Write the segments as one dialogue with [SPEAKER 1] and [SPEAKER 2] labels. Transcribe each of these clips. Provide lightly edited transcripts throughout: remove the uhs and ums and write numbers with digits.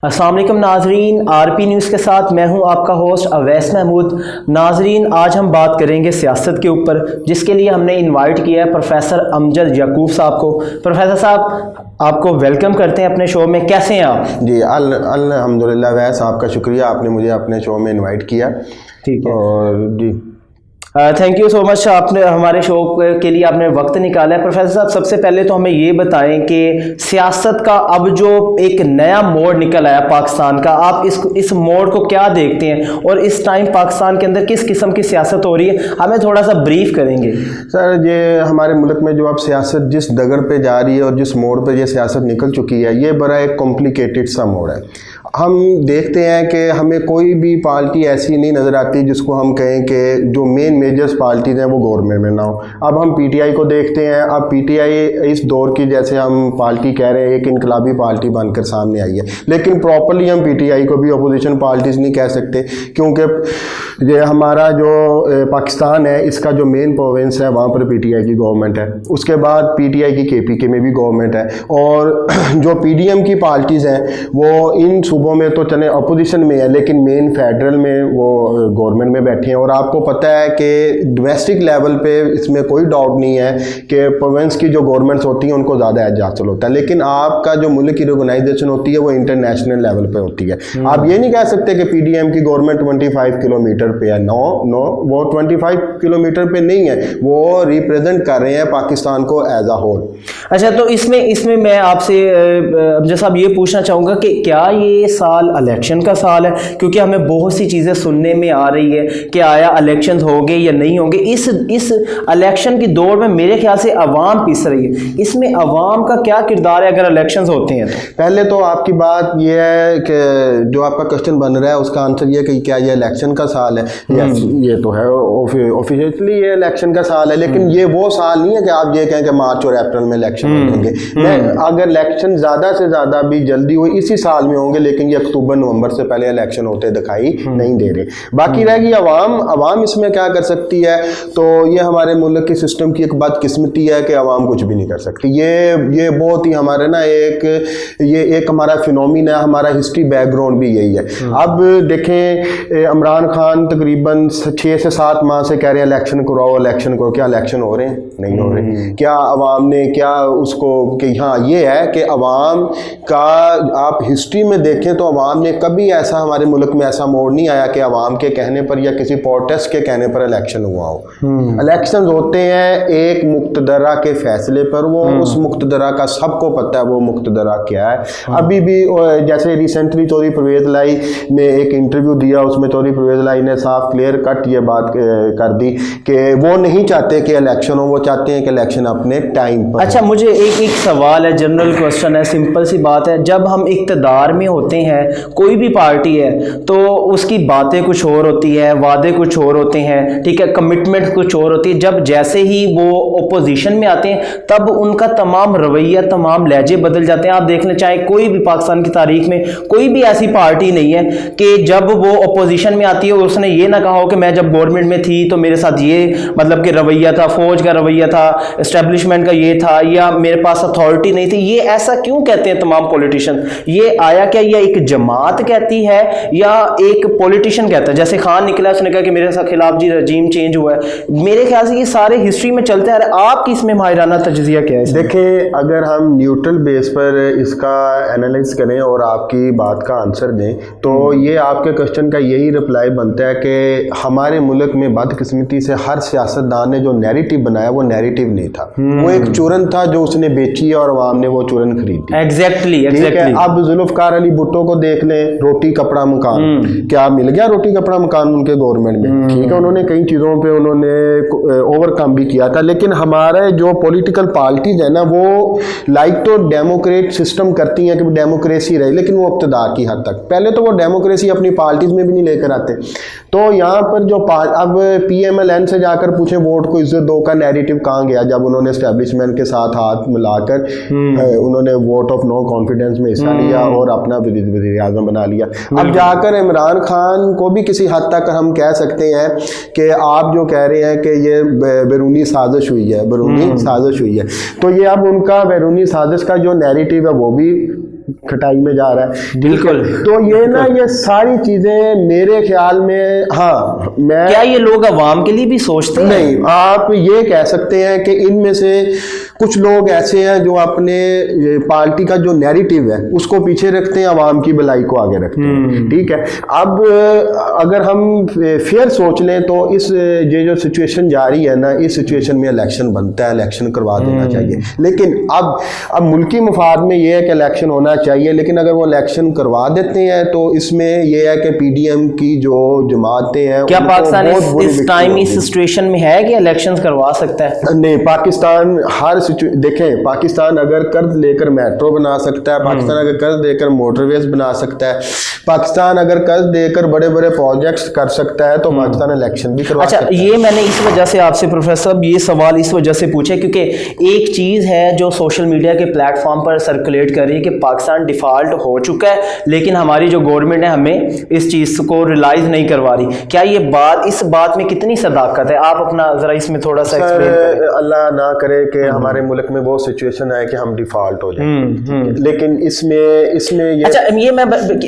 [SPEAKER 1] अस्सलाम वालेकुम नाजरीन, आरपी न्यूज़ के साथ मैं हूं आपका होस्ट अवैस महमूद। नाजरीन, आज हम बात करेंगे सियासत के ऊपर, जिसके लिए हमने इनवाइट किया है प्रोफेसर अमजद याकूब साहब को। प्रोफेसर साहब, आपको वेलकम करते हैं अपने शो में। कैसे हैं आप?
[SPEAKER 2] जी अल्हम्दुलिल्लाह वैस, आपका शुक्रिया, आपने मुझे अपने शो में इनवाइट किया।
[SPEAKER 1] ठीक है,
[SPEAKER 2] और जी
[SPEAKER 1] थैंक यू सो मच, आपने हमारे शो के लिए आपने वक्त निकाला है। प्रोफेसर साहब, सबसे पहले तो हमें ये बताएं कि सियासत का अब जो एक नया मोड़ निकल आया पाकिस्तान का, आप इस मोड़ को क्या देखते हैं और इस टाइम पाकिस्तान के अंदर किस किस्म की सियासत हो रही है, हमें थोड़ा सा ब्रीफ करेंगे।
[SPEAKER 2] सर, ये हमारे मुल्क में जो अब सियासत जिस डगर पे जा रही है और जिस मोड़ पे ये सियासत निकल चुकी है, ये बड़ा एक कॉम्प्लिकेटेड सा मोड़ है। हम देखते हैं कि हमें कोई भी पार्टी ऐसी नहीं नज़र आती जिसको हम कहें कि जो मेजर्स पार्टीज़ हैं वो गवर्नमेंट में ना हो। अब हम पीटीआई को देखते हैं। अब पीटीआई इस दौर की, जैसे हम पार्टी कह रहे हैं, एक इनकलाबी पार्टी बनकर सामने आई है, लेकिन प्रॉपरली हम पीटीआई को भी अपोजिशन पार्टीज़ नहीं कह सकते, क्योंकि ये हमारा जो पाकिस्तान है, इसका जो मेन प्रोविंस है वहाँ पर पीटीआई की गवर्नमेंट है। उसके बाद पीटीआई की केपीके में भी गवर्नमेंट है, और जो पीडीएम की पार्टीज़ हैं वो इन सूबों में तो चले अपोजिशन में है, लेकिन मेन फेडरल में वो गवर्नमेंट में बैठे हैं। और आपको पता है कि डोमेस्टिक लेवल पे इसमें कोई डाउट नहीं है कि प्रोविंस की जो गवर्नमेंट्स होती हैं उनको ज़्यादा एज हासिल होता है, लेकिन आपका जो मुल्क की रिकॉग्नाइजेशन होती है वो इंटरनेशनल लेवल पे होती है। आप ये नहीं कह सकते कि पीडीएम की गवर्नमेंट 25 किलोमीटर पे है। नो, वो 25 किलोमीटर पे नहीं है, वो रिप्रेजेंट कर रहे हैं पाकिस्तान को एज अ होल।
[SPEAKER 1] अच्छा, तो इसमें मैं आपसे जैसा अब ये पूछना चाहूँगा कि क्या ये साल इलेक्शन का साल है? क्योंकि हमें बहुत सी चीज़ें सुनने में आ रही है कि आया इलेक्शंस होंगे या नहीं होंगे। इस इलेक्शन की दौड़ में मेरे ख्याल से अवाम पिस रही है। इसमें अवाम का क्या किरदार है अगर इलेक्शंस होते हैं तो?
[SPEAKER 2] पहले तो आपकी बात यह है कि जो आपका क्वेश्चन बन रहा है उसका आंसर ये कि क्या ये इलेक्शन का साल है? ये तो है, ऑफिशियली ये इलेक्शन का साल है, लेकिन ये वो साल नहीं है कि आप ये कहें कि मार्च और अप्रैल में इलेक्शन होंगे। अगर इलेक्शन ज़्यादा से ज़्यादा भी जल्दी हो इसी साल में होंगे, लेकिन ये अक्टूबर नवंबर से पहले इलेक्शन होते दिखाई नहीं दे रहे। बाकी रहेगी अवाम इसमें क्या कर सकती है? तो ये हमारे मुल्क के सिस्टम की एक बदकिस्मती है कि अवाम कुछ भी नहीं कर सकती। ये बहुत ही हमारे ना एक हमारा फिनोमिना है, हमारा हिस्ट्री बैकग्राउंड भी यही है। अब देखें, इमरान खान तकरीबन 6 से 7 माह से कह रहे हैं इलेक्शन कराओ, इलेक्शन करो। क्या इलेक्शन हो रहे हैं? नहीं हो रहे। क्या अवाम ने क्या उसको कि हाँ, ये है कि अवाम का आप हिस्ट्री में देखें तो अवाम ने कभी ऐसा, हमारे मुल्क में ऐसा मोड़ नहीं आया कि अवाम के कहने पर या किसी प्रोटेस्ट के कहने पर इलेक्शन हुआ हो। इलेक्शन होते हैं एक मुक्तदरा के फैसले पर, वो उस मुक्तदरा का सबको पता है वो मुक्तदरा क्या है। अभी भी जैसे रिसेंटली चौधरी परवेज लाई ने एक इंटरव्यू दिया, उसमें चौधरी परवेज लाई ने साफ क्लियर कट ये बात कर दी कि वो नहीं चाहते कि इलेक्शन हो, वो चाहते हैं कि इलेक्शन अपने टाइम पर।
[SPEAKER 1] अच्छा, मुझे एक सवाल है, जनरल क्वेश्चन है, सिंपल सी बात है। जब हम इक़्तिदार में होते हैं, कोई भी पार्टी है, तो उसकी बातें कुछ और होती है, वादे कुछ और होते हैं, ठीक है, कमिटमेंट कुछ और होती है। जब जैसे ही वो ओपोजिशन में आते हैं तब उनका तमाम रवैया, तमाम लहजे बदल जाते हैं। आप देख लें, चाहे कोई भी पाकिस्तान की तारीख में कोई भी ऐसी पार्टी नहीं है कि जब वो ओपोजिशन में आती है उसने ये ना कहा हो कि मैं जब गवर्नमेंट में थी तो मेरे साथ ये मतलब कि रवैया था, फौज का रवैया था, एस्टेब्लिशमेंट का ये था, या मेरे पास अथॉरिटी नहीं थी। ये ऐसा क्यों कहते हैं तमाम पॉलिटिशियन? ये आया क्या, या एक जमात कहती है या एक पॉलिटिशियन कहता है? जैसे खान निकला, उसने कहा कि मेरे साथ खिलाफ जी रजीम चेंज हुआ है। मेरे ख्याल से ये सारे हिस्ट्री में चलते हैं। आपकी इसमें माहिराना तजज़िया क्या है?
[SPEAKER 2] देखें, अगर हम न्यूट्रल बेस पर इसका एनालिसिस करें और आपकी बात का आंसर दें तो ये आपके क्वेश्चन का यही रिप्लाई बनता है कि हमारे मुल्क में बदकिस्मती से हर सियासतदान ने जो नैरेटिव बनाया वो नैरेटिव नहीं था, वो एक चूरन था जो उसने बेची और अवाम ने वो चूरन खरीदी।
[SPEAKER 1] एग्जैक्टली।
[SPEAKER 2] अब जुल्फ़िकार अली भुट्टो को देख लें, रोटी कपड़ा मकान, क्या मिल गया रोटी कपड़ा मकान उनके गवर्नमेंट में? ठीक है, उन्होंने कई चीज़ों पे उन्होंने ओवरकम भी किया था, लेकिन हमारे जो पॉलिटिकल पार्टीज है ना, वो लाइक तो डेमोक्रेट सिस्टम करती हैं कि डेमोक्रेसी रहे, लेकिन वो इक़्तिदार की हद तक। पहले तो वो डेमोक्रेसी अपनी पार्टीज में भी नहीं लेकर आते। तो यहाँ पर जो अब PMLN से जाकर पूछे वोट को इज्जत दो का नैरेटिव कहाँ गया, जब उन्होंने एस्टेब्लिशमेंट के साथ हाथ मिलाकर उन्होंने वोट ऑफ नो कॉन्फिडेंस में हिस्सा लिया और अपना वज़ीर आज़म बना लिया। अब जाकर इमरान खान को भी किसी हद तक हम कह सकते हैं कि आप जो कह रहे हैं कि ये बैरूनी साजिश हुई है, बैरूनी साजिश हुई है, तो ये अब उनका बैरूनी साजिश का जो नैरेटिव है वो भी खटाई में जा रहा है।
[SPEAKER 1] बिल्कुल।
[SPEAKER 2] तो ये ना ये सारी चीजें मेरे ख्याल में, हाँ मैं,
[SPEAKER 1] क्या ये लोग अवाम के लिए भी सोचते हैं?
[SPEAKER 2] नहीं, आप ये कह सकते हैं कि इनमें से कुछ लोग ऐसे हैं जो अपने पार्टी का जो नैरेटिव है उसको पीछे रखते हैं, आवाम की भलाई को आगे रखते हैं। ठीक है, अब अगर हम फेयर सोच लें तो इस ये जो सिचुएशन जारी है ना, इस सिचुएशन में इलेक्शन बनता है, इलेक्शन करवा देना चाहिए। लेकिन अब मुल्की मफाद में ये है कि इलेक्शन होना चाहिए, लेकिन अगर वो इलेक्शन करवा देते हैं तो इसमें यह है कि पीडीएम की जो जमातें हैं,
[SPEAKER 1] क्या पाकिस्तान इस टाइम इस सिचुएशन में है कि इलेक्शन करवा सकता है?
[SPEAKER 2] नहीं, पाकिस्तान हर देखें, पाकिस्तान अगर कर्ज लेकर मेट्रो बना सकता है, पाकिस्तान अगर कर्ज देकर मोटरवेज बना सकता है, पाकिस्तान अगर कर्ज देकर बड़े बड़े प्रोजेक्ट्स कर सकता है, तो पाकिस्तान इलेक्शन भी करवा सकता है।
[SPEAKER 1] ये मैंने इस वजह से आपसे प्रोफेसर साहब ये सवाल इस वजह से पूछा क्योंकि एक चीज़ है जो सोशल मीडिया के प्लेटफॉर्म पर सर्कुलेट कर रही है कि पाकिस्तान डिफ़ॉल्ट हो चुका है, लेकिन हमारी जो गवर्नमेंट है हमें इस चीज़ को रियलाइज़ नहीं करवा रही। क्या ये बात, इस बात में कितनी सदाकत है? आप अपना ज़रा इसमें थोड़ा सा एक्सप्लेन।
[SPEAKER 2] अल्लाह ना करे कि हमारे मुल्क में वो सिचुएशन आए कि हम डिफॉल्ट हो जाए, लेकिन इसमें ये,
[SPEAKER 1] अच्छा, ये मैं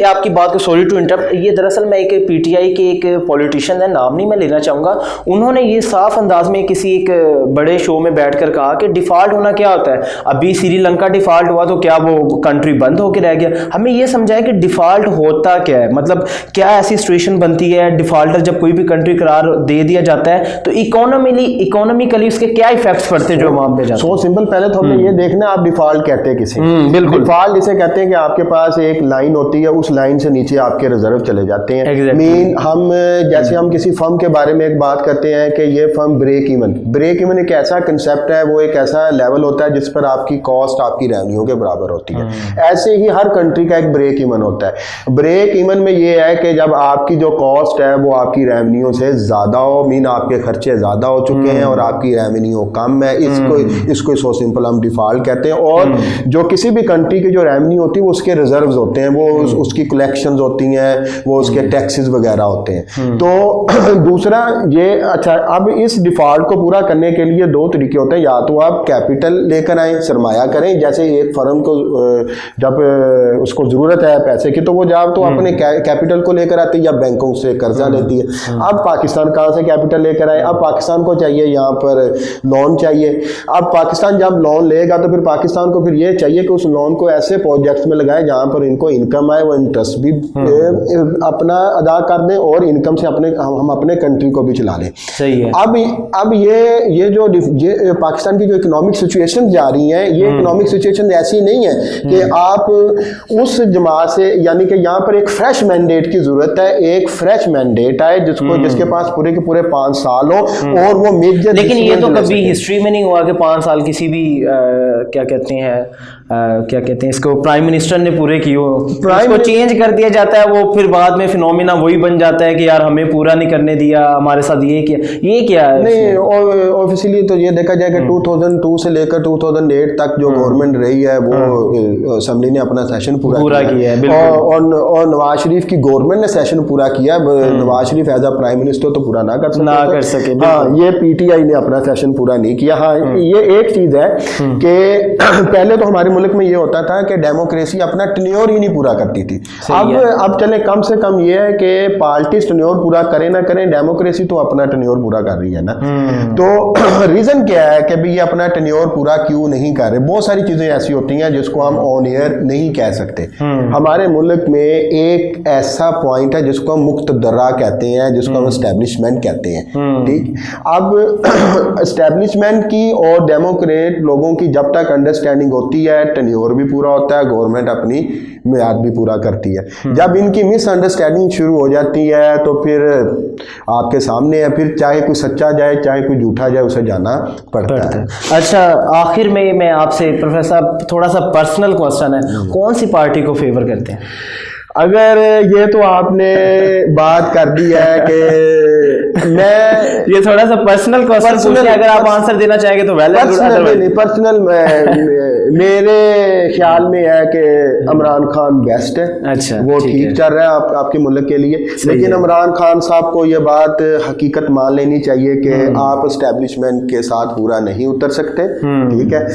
[SPEAKER 1] आपकी बात को, सॉरी टू इंटरप्ट, ये दरअसल मैं एक पीटीआई के एक पॉलिटिशियन है, नाम नहीं मैं लेना चाहूँगा, उन्होंने ये साफ अंदाज में किसी एक बड़े शो में बैठकर कहा कि डिफ़ॉल्ट होना क्या होता है। अभी श्रीलंका डिफ़ॉल्ट हुआ तो क्या वो कंट्री बंद होकर रह गया? हमें ये समझाया कि डिफ़ॉल्ट होता क्या है, मतलब क्या ऐसी सिचुएशन बनती है डिफ़ॉल्टर जब कोई भी कंट्री करार दे दिया जाता है तो इकोनॉमिकली उसके क्या इफेक्ट्स पड़ते हैं जो वहाँ पे जाते हैं?
[SPEAKER 2] सो सिंपल, पहले तो हमें ये देखना आप डिफॉल्ट कहते हैं किसे।
[SPEAKER 1] बिल्कुल।
[SPEAKER 2] डिफॉल्ट जिसे कहते हैं कि आपके पास एक लाइन होती है, उस लाइन से नीचे आपके रिजर्व चले जाते हैं। मीन हम जैसे हम किसी फर्म के बारे में एक बात करते हैं कि ये फर्म ब्रेक इवन एक ऐसा कंसेप्ट है, वो एक ऐसा लेवल होता है जिस पर आपकी कॉस्ट आपकी रेवेन्यू के बराबर होती है। ऐसे ही हर कंट्री का एक ब्रेक इवन होता है। ब्रेक इवन में ये है कि जब आपकी जो कॉस्ट है वो आपकी रेवेन्यू से ज्यादा हो, मीन आपके खर्चे ज्यादा हो चुके हैं और आपकी रेवेन्यू कम है, इसको सो सिंपल हम डिफॉल्ट कहते हैं। और जो किसी भी कंट्री की जो रेवेन्यू होती है वो उसके रिजर्व्स होते हैं, वो उसकी कलेक्शंस होती हैं, वो उसके टैक्सेस वगैरह होते हैं। तो दूसरा ये, अच्छा, अब इस डिफॉल्ट को पूरा करने के लिए दो तरीके होते हैं। या तो आप कैपिटल लेकर आए, सरमाया करें, जैसे एक फर्म को जब उसको जरूरत है पैसे की तो वो जब तो अपने कैपिटल को लेकर आती है या बैंकों से कर्जा लेती है। अब पाकिस्तान कहाँ से कैपिटल लेकर आए? अब पाकिस्तान को चाहिए यहाँ पर लोन चाहिए। अब पाकिस्तान जब लोन लेगा तो फिर पाकिस्तान को फिर ये चाहिए कि उस लोन को ऐसे प्रोजेक्ट्स में लगाए जहाँ पर इनको इनकम आए, वो इंटरेस्ट भी अपना अदा कर दें और इनकम से हम अपने कंट्री को भी चला लें।
[SPEAKER 1] सही है।
[SPEAKER 2] अब ये जो पाकिस्तान की जो इकोनॉमिक सिचुएशन जा रही है, ये इकोनॉमिक सिचुएशन ऐसी नहीं है कि आप उस जमात से, यानी कि यहाँ पर एक फ्रेश मैंडेट की जरूरत है, एक फ्रेश मैंडेट आए जिसके पास पूरे के पूरे 5 साल हो और वो मेजर।
[SPEAKER 1] लेकिन ये तो कभी हिस्ट्री में नहीं हुआ कि 5 साल किसी भी क्या कहते हैं इसको, प्राइम मिनिस्टर ने पूरे किए हो, उसको चेंज कर दिया जाता है, वो फिर बाद में फिनोमिना वही बन जाता है कि यार हमें पूरा नहीं करने दिया, हमारे साथ ये क्या है?
[SPEAKER 2] नहीं, ऑफिशियली तो ये देखा जाए कि 2002 से लेकर 2008 तक जो गवर्नमेंट रही है वो असेंबली ने अपना सेशन पूरा किया है, और नवाज शरीफ की गवर्नमेंट ने सेशन पूरा किया। Nawaz Sharif as a prime minister तो पूरा ना कर सके। हाँ, ये पीटीआई ने अपना सेशन पूरा नहीं किया। हाँ, ये एक चीज है कि पहले तो हमारे मुल्क में ये होता था कि डेमोक्रेसी अपना टेन्योर ही नहीं पूरा करती थी। अब चले, कम से कम ये है कि पार्टी टेन्योर पूरा करें ना करें, डेमोक्रेसी तो अपना टेन्योर पूरा कर रही है ना। तो रीजन क्या है कि भाई ये अपना टेन्योर पूरा क्यों नहीं कर रहे? बहुत सारी चीजें ऐसी होती हैं जिसको हम ऑन एयर नहीं कह सकते। हमारे मुल्क में एक ऐसा पॉइंट है जिसको हम मुक्तदर्रा कहते हैं, जिसको हम एस्टेब्लिशमेंट कहते हैं। ठीक, अब एस्टेब्लिशमेंट की और डेमोक्रेट लोगों की जब तक अंडरस्टैंडिंग होती है, टेन्योर भी पूरा होता है, गवर्नमेंट अपनी मियाद भी पूरा करती है। जब इनकी मिसअंडरस्टैंडिंग शुरू हो जाती है तो फिर आपके सामने है, फिर चाहे कोई सच्चा जाए चाहे कोई झूठा जाए, उसे जाना पड़ता है।
[SPEAKER 1] अच्छा, आखिर में मैं आपसे प्रोफेसर थोड़ा सा पर्सनल क्वेश्चन है, कौन सी पार्टी को फेवर करते हैं?
[SPEAKER 2] अगर ये तो आपने बात कर दी है कि मैं
[SPEAKER 1] ये थोड़ा सा पर्सनल क्वेश्चन पूछ लिया, अगर आप आंसर देना चाहेंगे तो well and good, otherwise
[SPEAKER 2] personal मेरे ख्याल में है कि इमरान खान बेस्ट है।
[SPEAKER 1] अच्छा,
[SPEAKER 2] वो
[SPEAKER 1] ठीक
[SPEAKER 2] ठीक
[SPEAKER 1] है।
[SPEAKER 2] चल रहा है आपके मुल्क के लिए, लेकिन इमरान खान साहब को ये बात हकीकत मान लेनी चाहिए कि आप एस्टेब्लिशमेंट के साथ पूरा नहीं उतर सकते, ठीक है।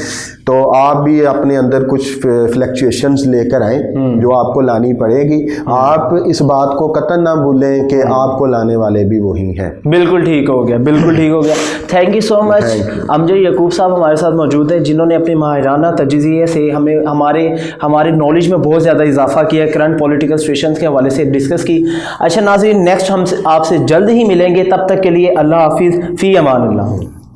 [SPEAKER 2] तो आप भी अपने अंदर कुछ फ्लक्चुएशंस लेकर आए जो आपको लानी पड़ेगी। आप इस बात को कतई ना भूलें कि आपको लाने वाले भी वही हैं।
[SPEAKER 1] बिल्कुल ठीक हो गया, बिल्कुल ठीक हो गया। Thank you so much. Amjad Yakub साहब हमारे साथ मौजूद हैं, जिन्होंने अपनी माहिराना तजज़िये से हमें हमारे नॉलेज में बहुत ज़्यादा इजाफा किया, करंट पॉलिटिकल सिचुएशन के हवाले से डिस्कस की। अच्छा नाज़रीन, नेक्स्ट हम आपसे जल्द ही मिलेंगे, तब तक के लिए अल्लाह हाफिज़, फ़ी अमान अल्लाह।